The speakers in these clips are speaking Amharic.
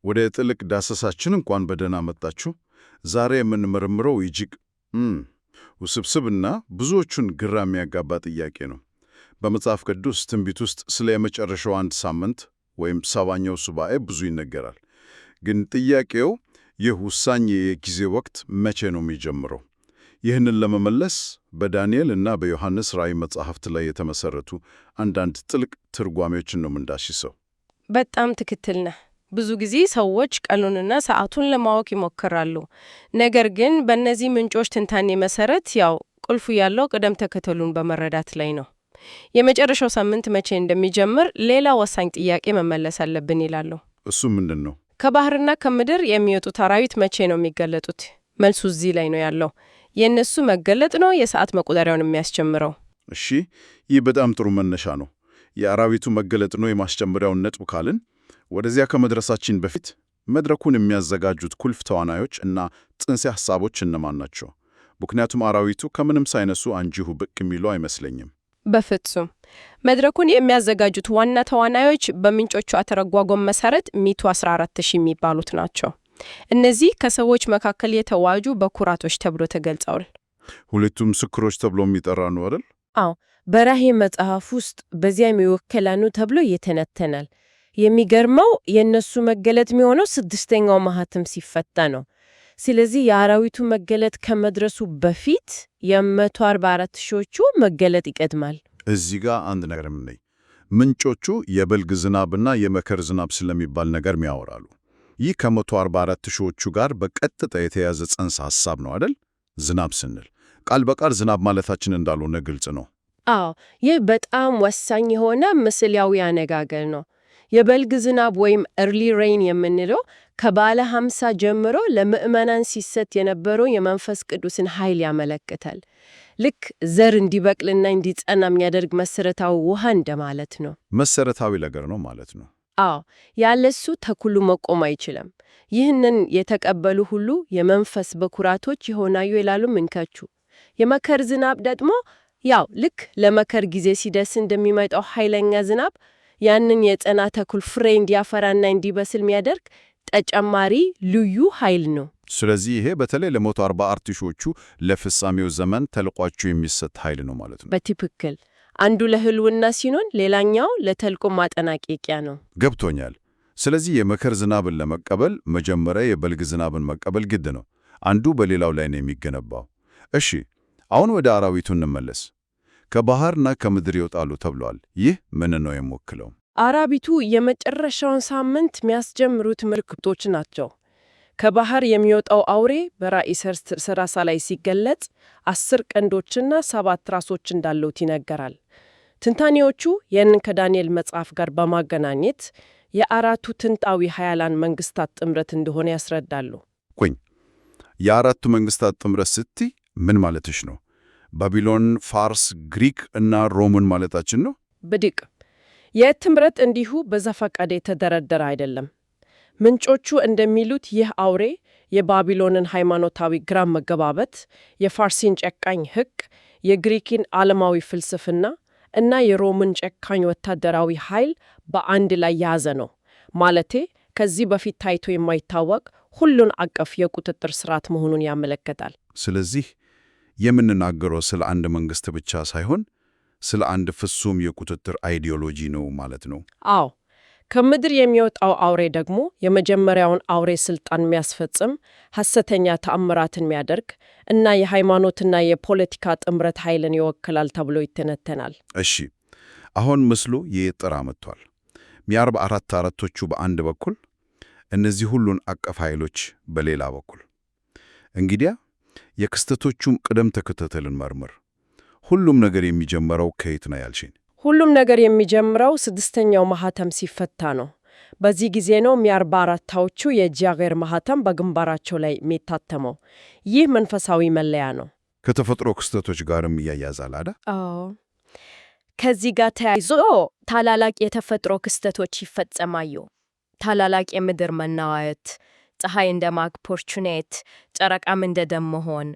ወደ ጥልቅ ዳሰሳችን እንኳን በደህና መጣችሁ። ዛሬ የምንመረምረው እጅግ ውስብስብና ብዙዎቹን ግራ የሚያጋባ ጥያቄ ነው። በመጽሐፍ ቅዱስ ትንቢት ውስጥ ስለ የመጨረሻው አንድ ሳምንት ወይም ሰባኛው ሱባኤ ብዙ ይነገራል። ግን ጥያቄው ይህ ውሳኝ የጊዜ ወቅት መቼ ነው የሚጀምረው? ይህንን ለመመለስ በዳንኤል እና በዮሐንስ ራእይ መጽሐፍት ላይ የተመሰረቱ አንዳንድ ጥልቅ ትርጓሜዎችን ነው የምንዳስሰው። በጣም ትክክል ነህ። ብዙ ጊዜ ሰዎች ቀኑንና ሰዓቱን ለማወቅ ይሞክራሉ። ነገር ግን በእነዚህ ምንጮች ትንታኔ መሰረት ቁልፉ ያለው ቅደም ተከተሉን በመረዳት ላይ ነው። የመጨረሻው ሳምንት መቼ እንደሚጀምር ሌላ ወሳኝ ጥያቄ መመለስ አለብን ይላሉ። እሱ ምንድን ነው? ከባህርና ከምድር የሚወጡት አራዊት መቼ ነው የሚገለጡት? መልሱ እዚህ ላይ ነው ያለው። የእነሱ መገለጥ ነው የሰዓት መቁጠሪያውን የሚያስጀምረው። እሺ፣ ይህ በጣም ጥሩ መነሻ ነው። የአራዊቱ መገለጥ ነው የማስጀመሪያውን ነጥብ ካልን ወደዚያ ከመድረሳችን በፊት መድረኩን የሚያዘጋጁት ቁልፍ ተዋናዮች እና ጽንሰ ሐሳቦች እነማን ናቸው? ምክንያቱም አራዊቱ ከምንም ሳይነሱ አንጂሁ ብቅ የሚሉ አይመስለኝም። በፍጹም። መድረኩን የሚያዘጋጁት ዋና ተዋናዮች በምንጮቹ አተረጓጎም መሰረት ሚቱ 14,000 የሚባሉት ናቸው። እነዚህ ከሰዎች መካከል የተዋጁ በኩራቶች ተብሎ ተገልጸዋል። ሁለቱም ምስክሮች ተብሎ የሚጠራ ነው አይደል? አዎ፣ በራእይ መጽሐፍ ውስጥ በዚያ የሚወከላኑ ተብሎ ይተነተናል። የሚገርመው የእነሱ መገለጥ የሚሆነው ስድስተኛው ማህተም ሲፈታ ነው። ስለዚህ የአራዊቱ መገለጥ ከመድረሱ በፊት የ144 ሺዎቹ መገለጥ ይቀድማል። እዚህ ጋር አንድ ነገር የምናይ ምንጮቹ የበልግ ዝናብና የመከር ዝናብ ስለሚባል ነገር ያወራሉ። ይህ ከ144 ሺዎቹ ጋር በቀጥታ የተያዘ ጽንሰ ሐሳብ ነው አይደል? ዝናብ ስንል ቃል በቃል ዝናብ ማለታችን እንዳልሆነ ግልጽ ነው። አዎ፣ ይህ በጣም ወሳኝ የሆነ ምስላዊ አነጋገር ነው። የበልግ ዝናብ ወይም early rain የምንለው ከባለ 50 ጀምሮ ለምዕመናን ሲሰጥ የነበረው የመንፈስ ቅዱስን ኃይል ያመለክታል። ልክ ዘር እንዲበቅልና እንዲጸና የሚያደርግ መሰረታዊ ውሃ እንደማለት ነው። መሰረታዊ ነገር ነው ማለት ነው። አዎ፣ ያለሱ ተኩሉ መቆም አይችልም። ይህንን የተቀበሉ ሁሉ የመንፈስ በኩራቶች ይሆናሉ ይላሉ ምንጮቹ። የመከር ዝናብ ደግሞ ልክ ለመከር ጊዜ ሲደርስ እንደሚመጣው ኃይለኛ ዝናብ ያንን የጸና ተኩል ፍሬ እንዲያፈራና እንዲበስል የሚያደርግ ተጨማሪ ልዩ ኃይል ነው። ስለዚህ ይሄ በተለይ ለ144 ሺዎቹ ለፍጻሜው ዘመን ተልቋቸው የሚሰጥ ኃይል ነው ማለት ነው። በትክክል አንዱ ለህልውና ሲሆን ሌላኛው ለተልቆ ማጠናቀቂያ ነው። ገብቶኛል። ስለዚህ የመከር ዝናብን ለመቀበል መጀመሪያ የበልግ ዝናብን መቀበል ግድ ነው። አንዱ በሌላው ላይ ነው የሚገነባው። እሺ፣ አሁን ወደ አራዊቱ እንመለስ። ከባህርና ከምድር ይወጣሉ ተብሏል። ይህ ምን ነው የሚወክለው? አራዊቱ የመጨረሻውን ሳምንት የሚያስጀምሩት ምልክቶች ናቸው። ከባህር የሚወጣው አውሬ በራእይ 30 ላይ ሲገለጽ 10 ቀንዶችና 7 ራሶች እንዳሉት ይነገራል። ትንታኔዎቹ ይህንን ከዳንኤል መጽሐፍ ጋር በማገናኘት የአራቱ ጥንታዊ ኃያላን መንግስታት ጥምረት እንደሆነ ያስረዳሉ። የአራቱ መንግስታት ጥምረት ስትይ ምን ማለትሽ ነው? ባቢሎን፣ ፋርስ፣ ግሪክ እና ሮምን ማለታችን ነው? ብድቅ የጥምረት እንዲሁ በዘፈቀደ የተደረደረ አይደለም። ምንጮቹ እንደሚሉት ይህ አውሬ የባቢሎንን ሃይማኖታዊ ግራ መገባበት፣ የፋርሲን ጨካኝ ሕግ፣ የግሪክን ዓለማዊ ፍልስፍና እና የሮምን ጨካኝ ወታደራዊ ኃይል በአንድ ላይ የያዘ ነው። ማለቴ ከዚህ በፊት ታይቶ የማይታወቅ ሁሉን አቀፍ የቁጥጥር ስርዓት መሆኑን ያመለክታል። ስለዚህ የምንናገረው ስለ አንድ መንግስት ብቻ ሳይሆን ስለ አንድ ፍጹም የቁጥጥር አይዲዮሎጂ ነው ማለት ነው። አዎ፣ ከምድር የሚወጣው አውሬ ደግሞ የመጀመሪያውን አውሬ ስልጣን የሚያስፈጽም ሐሰተኛ ተአምራትን የሚያደርግ እና የሃይማኖትና የፖለቲካ ጥምረት ኃይልን ይወክላል ተብሎ ይተነተናል። እሺ፣ አሁን ምስሉ የጥራ መጥቷል። የ44 አራቶቹ በአንድ በኩል፣ እነዚህ ሁሉን አቀፍ ኃይሎች በሌላ በኩል። እንግዲያ የክስተቶቹም ቅደም ተከተልን መርምር። ሁሉም ነገር የሚጀምረው ከየት ነው ያልሽኝ? ሁሉም ነገር የሚጀምረው ስድስተኛው ማህተም ሲፈታ ነው። በዚህ ጊዜ ነው የ44ዎቹ የእግዚአብሔር ማህተም በግንባራቸው ላይ የሚታተመው። ይህ መንፈሳዊ መለያ ነው። ከተፈጥሮ ክስተቶች ጋርም እያያዛል አይደል? አዎ። ከዚህ ጋር ተያይዞ ታላላቅ የተፈጥሮ ክስተቶች ይፈጸማሉ። ታላላቅ የምድር መናወጥ፣ ፀሐይ እንደ ማግፖርቹኔት፣ ጨረቃም እንደ ደም መሆን፣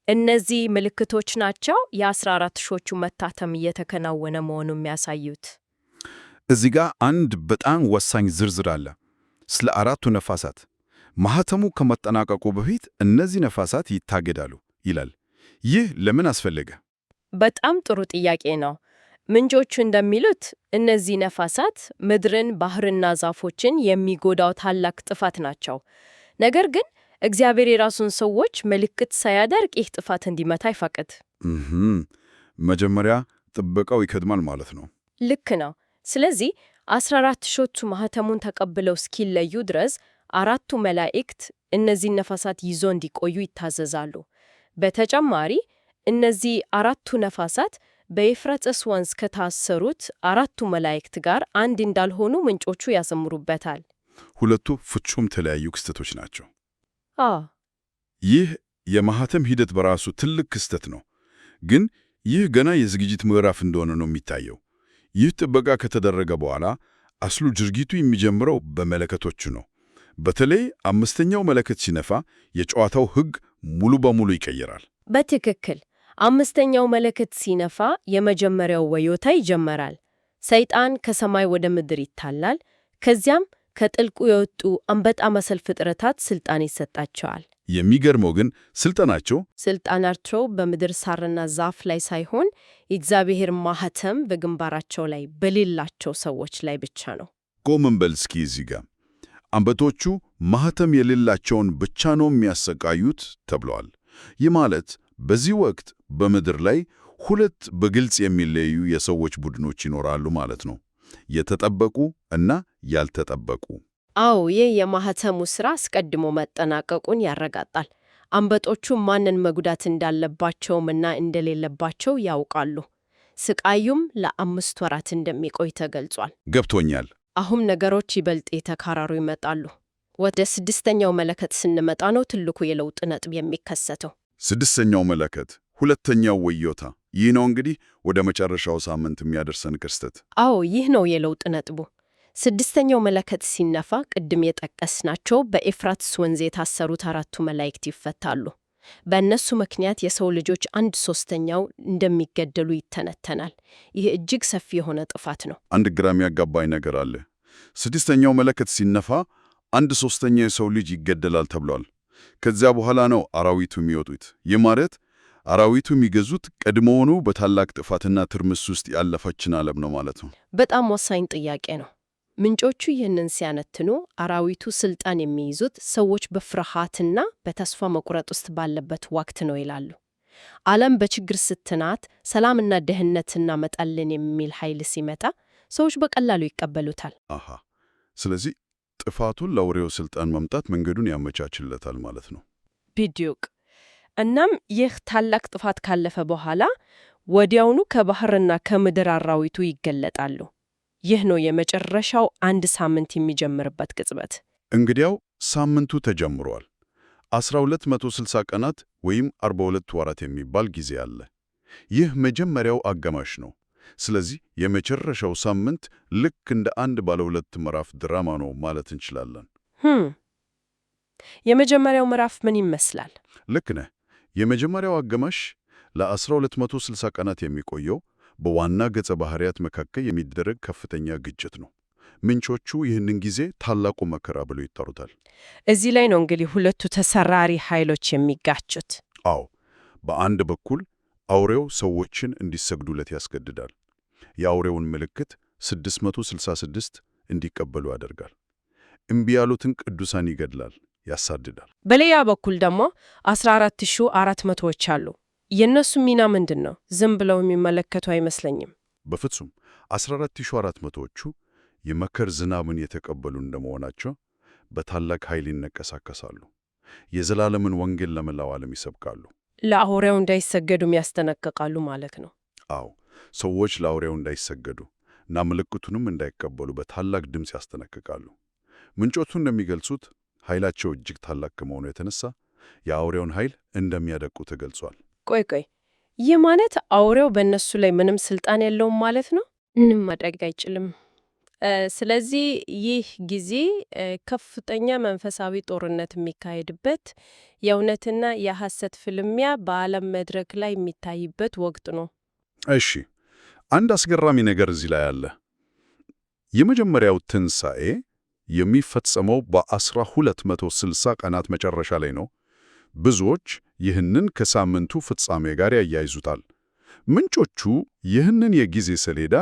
እነዚህ ምልክቶች ናቸው የ14 ሺዎቹ መታተም እየተከናወነ መሆኑን የሚያሳዩት። እዚህ ጋር አንድ በጣም ወሳኝ ዝርዝር አለ። ስለ አራቱ ነፋሳት ማኅተሙ ከመጠናቀቁ በፊት እነዚህ ነፋሳት ይታገዳሉ ይላል። ይህ ለምን አስፈለገ? በጣም ጥሩ ጥያቄ ነው። ምንጮቹ እንደሚሉት እነዚህ ነፋሳት ምድርን፣ ባህርና ዛፎችን የሚጎዳው ታላቅ ጥፋት ናቸው። ነገር ግን እግዚአብሔር የራሱን ሰዎች ምልክት ሳያደርግ ይህ ጥፋት እንዲመታ አይፈቅድ። መጀመሪያ ጥበቃው ይቀድማል ማለት ነው። ልክ ነው። ስለዚህ 14 ሾቹ ማኅተሙን ተቀብለው እስኪለዩ ድረስ አራቱ መላእክት እነዚህን ነፋሳት ይዞ እንዲቆዩ ይታዘዛሉ። በተጨማሪ እነዚህ አራቱ ነፋሳት በኤፍራጥስ ወንዝ ከታሰሩት አራቱ መላእክት ጋር አንድ እንዳልሆኑ ምንጮቹ ያሰምሩበታል። ሁለቱ ፍጹም ተለያዩ ክስተቶች ናቸው። ይህ የማኅተም ሂደት በራሱ ትልቅ ክስተት ነው። ግን ይህ ገና የዝግጅት ምዕራፍ እንደሆነ ነው የሚታየው። ይህ ጥበቃ ከተደረገ በኋላ አስሉ ድርጊቱ የሚጀምረው በመለከቶቹ ነው። በተለይ አምስተኛው መለከት ሲነፋ የጨዋታው ሕግ ሙሉ በሙሉ ይቀየራል። በትክክል አምስተኛው መለከት ሲነፋ የመጀመሪያው ወዮታ ይጀመራል። ሰይጣን ከሰማይ ወደ ምድር ይታላል። ከዚያም ከጥልቁ የወጡ አንበጣ መሰል ፍጥረታት ስልጣን ይሰጣቸዋል። የሚገርመው ግን ስልጣናቸው በምድር ሳርና ዛፍ ላይ ሳይሆን የእግዚአብሔር ማኅተም በግንባራቸው ላይ በሌላቸው ሰዎች ላይ ብቻ ነው። ቆም በል እስኪ እዚህ ጋር አንበጦቹ ማኅተም የሌላቸውን ብቻ ነው የሚያሰቃዩት ተብለዋል። ይህ ማለት በዚህ ወቅት በምድር ላይ ሁለት በግልጽ የሚለዩ የሰዎች ቡድኖች ይኖራሉ ማለት ነው። የተጠበቁ እና ያልተጠበቁ። አዎ፣ ይህ የማኅተሙ ሥራ አስቀድሞ መጠናቀቁን ያረጋግጣል። አንበጦቹ ማንን መጉዳት እንዳለባቸውም እና እንደሌለባቸው ያውቃሉ። ስቃዩም ለ5 ወራት እንደሚቆይ ተገልጿል። ገብቶኛል። አሁን ነገሮች ይበልጥ የተካረሩ ይመጣሉ። ወደ 6ኛው መለከት ስንመጣ ነው ትልቁ የለውጥ ነጥብ የሚከሰተው። 6ኛው መለከት፣ ሁለተኛው ወዮታ። ይህ ነው እንግዲህ ወደ መጨረሻው ሳምንት የሚያደርሰን ክስተት። አዎ፣ ይህ ነው የለውጥ ነጥቡ። 6ኛው መለከት ሲነፋ ቅድም የጠቀስናቸው በኤፍራጥስ ወንዝ የታሰሩት አራቱ መላእክት ይፈታሉ። በእነሱ ምክንያት የሰው ልጆች 1/3 እንደሚገደሉ ይተነተናል። ይህ እጅግ ሰፊ የሆነ ጥፋት ነው። አንድ ግራ የሚያጋባኝ ነገር አለ። 6ኛው መለከት ሲነፋ 1/3 የሰው ልጅ ይገደላል ተብሏል። ከዚያ በኋላ ነው አራዊቱ የሚወጡት። ይህ ማለት አራዊቱ የሚገዙት ቀድሞውኑ በታላቅ ጥፋትና ትርምስ ውስጥ ያለፈችን ዓለም ነው ማለት ነው። በጣም ወሳኝ ጥያቄ ነው። ምንጮቹ ይህንን ሲያነትኑ አራዊቱ ስልጣን የሚይዙት ሰዎች በፍርሃትና በተስፋ መቁረጥ ውስጥ ባለበት ወቅት ነው ይላሉ። ዓለም በችግር ስትናት ሰላምና ደህንነት እናመጣለን የሚል ኃይል ሲመጣ ሰዎች በቀላሉ ይቀበሉታል። ስለዚህ ጥፋቱን ለአውሬው ስልጣን መምጣት መንገዱን ያመቻችለታል ማለት ነው። ቢዲዩቅ። እናም ይህ ታላቅ ጥፋት ካለፈ በኋላ ወዲያውኑ ከባህርና ከምድር አራዊቱ ይገለጣሉ። ይህ ነው የመጨረሻው 1 ሳምንት የሚጀምርበት ቅጽበት። እንግዲያው ሳምንቱ ተጀምሯል። 1260 ቀናት ወይም 42 ወራት የሚባል ጊዜ አለ። ይህ መጀመሪያው አጋማሽ ነው። ስለዚህ የመጨረሻው ሳምንት ልክ እንደ አንድ ባለ 2 ምዕራፍ ድራማ ነው ማለት እንችላለን። የመጀመሪያው ምዕራፍ ምን ይመስላል? ልክ ነህ። የመጀመሪያው አጋማሽ ለ1260 ቀናት የሚቆየው በዋና ገጸ ባህሪያት መካከል የሚደረግ ከፍተኛ ግጭት ነው። ምንጮቹ ይህንን ጊዜ ታላቁ መከራ ብለው ይጠሩታል። እዚህ ላይ ነው እንግዲህ ሁለቱ ተሰራሪ ኃይሎች የሚጋጩት። አዎ፣ በአንድ በኩል አውሬው ሰዎችን እንዲሰግዱለት ያስገድዳል። የአውሬውን ምልክት 666 እንዲቀበሉ ያደርጋል። እምቢ ያሉትን ቅዱሳን ይገድላል፣ ያሳድዳል። በሌላ በኩል ደግሞ 14400ዎች አሉ። የእነሱ ሚና ምንድን ነው? ዝም ብለው የሚመለከቱ አይመስለኝም። በፍጹም 14400ዎቹ የመከር ዝናብን የተቀበሉ እንደመሆናቸው በታላቅ ኃይል ይንቀሳቀሳሉ። የዘላለምን ወንጌል ለመላው ዓለም ይሰብካሉ። ለአውሬው እንዳይሰገዱም ያስጠነቅቃሉ ማለት ነው። አዎ፣ ሰዎች ለአውሬው እንዳይሰገዱ እና ምልክቱንም እንዳይቀበሉ በታላቅ ድምፅ ያስጠነቅቃሉ። ምንጮቹ እንደሚገልጹት ኃይላቸው እጅግ ታላቅ ከመሆኑ የተነሳ የአውሬውን ኃይል እንደሚያደቁ ተገልጿል። ቆይ፣ ይህ ማለት አውሬው በእነሱ ላይ ምንም ስልጣን የለውም ማለት ነው? ምንም ማድረግ አይችልም። ስለዚህ ይህ ጊዜ ከፍተኛ መንፈሳዊ ጦርነት የሚካሄድበት፣ የእውነትና የሐሰት ፍልሚያ በዓለም መድረክ ላይ የሚታይበት ወቅት ነው። እሺ፣ አንድ አስገራሚ ነገር እዚህ ላይ አለ። የመጀመሪያው ትንሣኤ የሚፈጸመው በ1260 ቀናት መጨረሻ ላይ ነው። ብዙዎች ይህንን ከሳምንቱ ፍጻሜ ጋር ያያይዙታል። ምንጮቹ ይህንን የጊዜ ሰሌዳ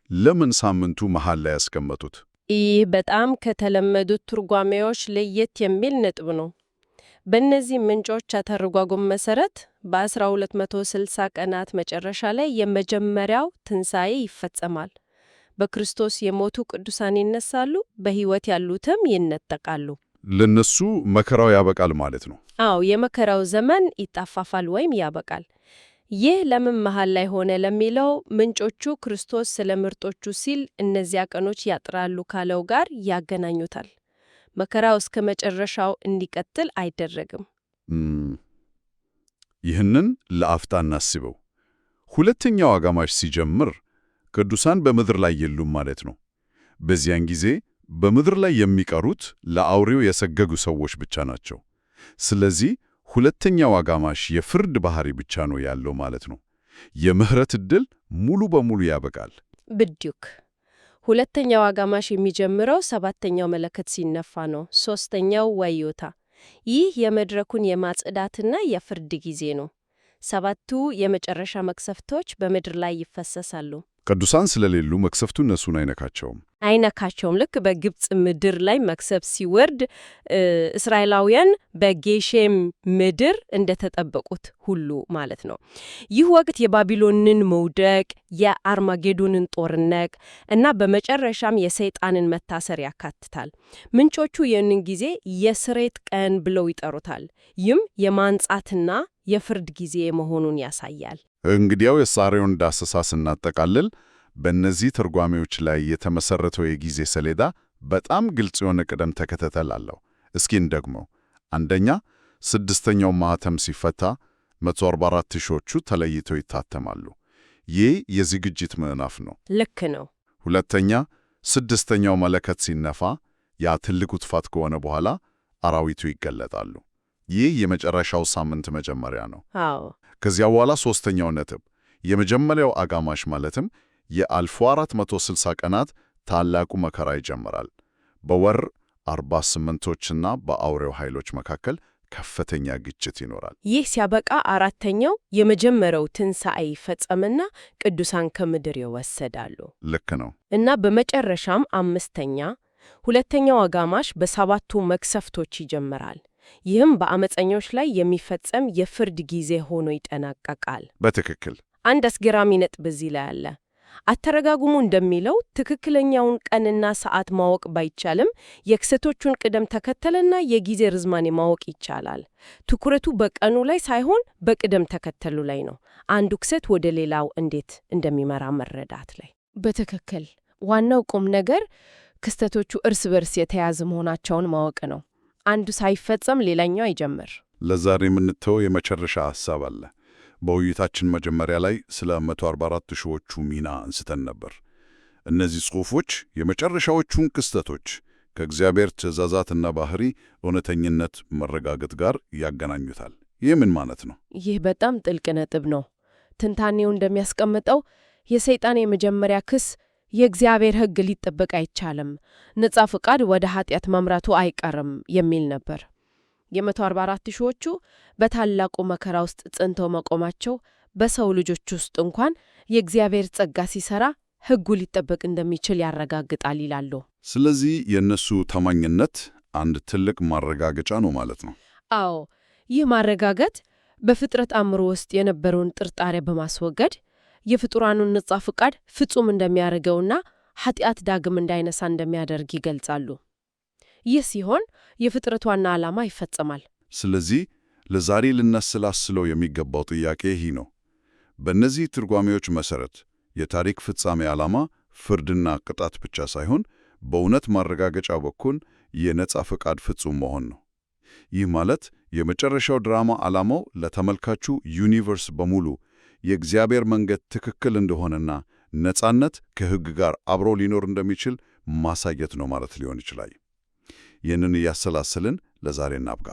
ለምን ሳምንቱ መሃል ላይ ያስቀመጡት? ይህ በጣም ከተለመዱት ትርጓሜዎች ለየት የሚል ነጥብ ነው። በእነዚህ ምንጮች አተረጓጎም መሰረት በ1260 ቀናት መጨረሻ ላይ የመጀመሪያው ትንሣኤ ይፈጸማል። በክርስቶስ የሞቱ ቅዱሳን ይነሳሉ፣ በሕይወት ያሉትም ይነጠቃሉ። ለነሱ መከራው ያበቃል ማለት ነው። አዎ፣ የመከራው ዘመን ይጣፋፋል ወይም ያበቃል። ይህ ለምን መሃል ላይ ሆነ ለሚለው ምንጮቹ ክርስቶስ ስለ ምርጦቹ ሲል እነዚያ ቀኖች ያጥራሉ ካለው ጋር ያገናኙታል። መከራው እስከ መጨረሻው እንዲቀጥል አይደረግም። ይህንን ለአፍታ እናስበው። ሁለተኛው አጋማሽ ሲጀምር ቅዱሳን በምድር ላይ የሉም ማለት ነው። በዚያን ጊዜ በምድር ላይ የሚቀሩት ለአውሬው የሰገጉ ሰዎች ብቻ ናቸው። ስለዚህ ሁለተኛው አጋማሽ የፍርድ ባህሪ ብቻ ነው ያለው ማለት ነው። የምህረት ዕድል ሙሉ በሙሉ ያበቃል። ብድዩክ ሁለተኛው አጋማሽ የሚጀምረው ሰባተኛው መለከት ሲነፋ ነው። ሦስተኛው ወዮታ። ይህ የመድረኩን የማጽዳትና የፍርድ ጊዜ ነው። ሰባቱ የመጨረሻ መቅሰፍቶች በምድር ላይ ይፈሰሳሉ። ቅዱሳን ስለሌሉ መቅሰፍቱ እነሱን አይነካቸውም። ልክ በግብፅ ምድር ላይ መቅሰፍ ሲወርድ እስራኤላውያን በጌሼም ምድር እንደተጠበቁት ሁሉ ማለት ነው። ይህ ወቅት የባቢሎንን መውደቅ፣ የአርማጌዶንን ጦርነት እና በመጨረሻም የሰይጣንን መታሰር ያካትታል። ምንጮቹ ይህንን ጊዜ የስሬት ቀን ብለው ይጠሩታል። ይህም የማንጻትና የፍርድ ጊዜ መሆኑን ያሳያል። እንግዲያው የዛሬውን ዳሰሳ ስናጠቃልል በእነዚህ ትርጓሜዎች ላይ የተመሰረተው የጊዜ ሰሌዳ በጣም ግልጽ የሆነ ቅደም ተከተል አለው። እስኪ እንደግመው። አንደኛ፣ ስድስተኛው ማኅተም ሲፈታ 144 ሺዎቹ ተለይተው ይታተማሉ። ይህ የዝግጅት ምዕራፍ ነው። ልክ ነው። ሁለተኛ፣ ስድስተኛው መለከት ሲነፋ ያ ትልቁ ጥፋት ከሆነ በኋላ አራዊቱ ይገለጣሉ። ይህ የመጨረሻው ሳምንት መጀመሪያ ነው። አዎ። ከዚያ በኋላ ሦስተኛው ነጥብ የመጀመሪያው አጋማሽ ማለትም የአልፎ 460 ቀናት ታላቁ መከራ ይጀምራል። በወር 48ዎችና በአውሬው ኃይሎች መካከል ከፍተኛ ግጭት ይኖራል። ይህ ሲያበቃ አራተኛው የመጀመሪያው ትንሣኤ ይፈጸምና ቅዱሳን ከምድር ይወሰዳሉ። ልክ ነው። እና በመጨረሻም አምስተኛ ሁለተኛው አጋማሽ በሰባቱ መቅሰፍቶች ይጀምራል። ይህም በአመፀኞች ላይ የሚፈጸም የፍርድ ጊዜ ሆኖ ይጠናቀቃል። በትክክል። አንድ አስገራሚ ነጥብ እዚህ ላይ አለ። አተረጋጉሙ እንደሚለው ትክክለኛውን ቀንና ሰዓት ማወቅ ባይቻልም የክስተቶቹን ቅደም ተከተልና የጊዜ ርዝማኔ ማወቅ ይቻላል። ትኩረቱ በቀኑ ላይ ሳይሆን በቅደም ተከተሉ ላይ ነው። አንዱ ክስተት ወደ ሌላው እንዴት እንደሚመራ መረዳት ላይ። በትክክል ዋናው ቁም ነገር ክስተቶቹ እርስ በርስ የተያያዙ መሆናቸውን ማወቅ ነው። አንዱ ሳይፈጸም ሌላኛው አይጀምር። ለዛሬ የምንተወው የመጨረሻ ሐሳብ አለ። በውይይታችን መጀመሪያ ላይ ስለ 144 ሺዎቹ ሚና አንስተን ነበር። እነዚህ ጽሑፎች የመጨረሻዎቹን ክስተቶች ከእግዚአብሔር ትእዛዛትና ባህሪ እውነተኝነት መረጋገጥ ጋር ያገናኙታል። ይህ ምን ማለት ነው? ይህ በጣም ጥልቅ ነጥብ ነው። ትንታኔው እንደሚያስቀምጠው የሰይጣን የመጀመሪያ ክስ የእግዚአብሔር ሕግ ሊጠበቅ አይቻልም፣ ነጻ ፍቃድ ወደ ኃጢአት መምራቱ አይቀርም የሚል ነበር። የ144 ሺዎቹ በታላቁ መከራ ውስጥ ጸንተው መቆማቸው በሰው ልጆች ውስጥ እንኳን የእግዚአብሔር ጸጋ ሲሰራ ሕጉ ሊጠበቅ እንደሚችል ያረጋግጣል ይላሉ። ስለዚህ የእነሱ ታማኝነት አንድ ትልቅ ማረጋገጫ ነው ማለት ነው። አዎ፣ ይህ ማረጋገጥ በፍጥረት አእምሮ ውስጥ የነበረውን ጥርጣሬ በማስወገድ የፍጡራኑን ነጻ ፍቃድ ፍጹም እንደሚያደርገውና ኃጢአት ዳግም እንዳይነሳ እንደሚያደርግ ይገልጻሉ። ይህ ሲሆን የፍጥረት ዋና ዓላማ ይፈጸማል። ስለዚህ ለዛሬ ልናሰላስለው የሚገባው ጥያቄ ይህ ነው። በእነዚህ ትርጓሜዎች መሠረት የታሪክ ፍጻሜ ዓላማ ፍርድና ቅጣት ብቻ ሳይሆን በእውነት ማረጋገጫ በኩል የነጻ ፍቃድ ፍጹም መሆን ነው። ይህ ማለት የመጨረሻው ድራማ ዓላማው ለተመልካቹ ዩኒቨርስ በሙሉ የእግዚአብሔር መንገድ ትክክል እንደሆነና ነጻነት ከሕግ ጋር አብሮ ሊኖር እንደሚችል ማሳየት ነው ማለት ሊሆን ይችላል። ይህንን እያሰላሰልን ለዛሬ እናብቃ።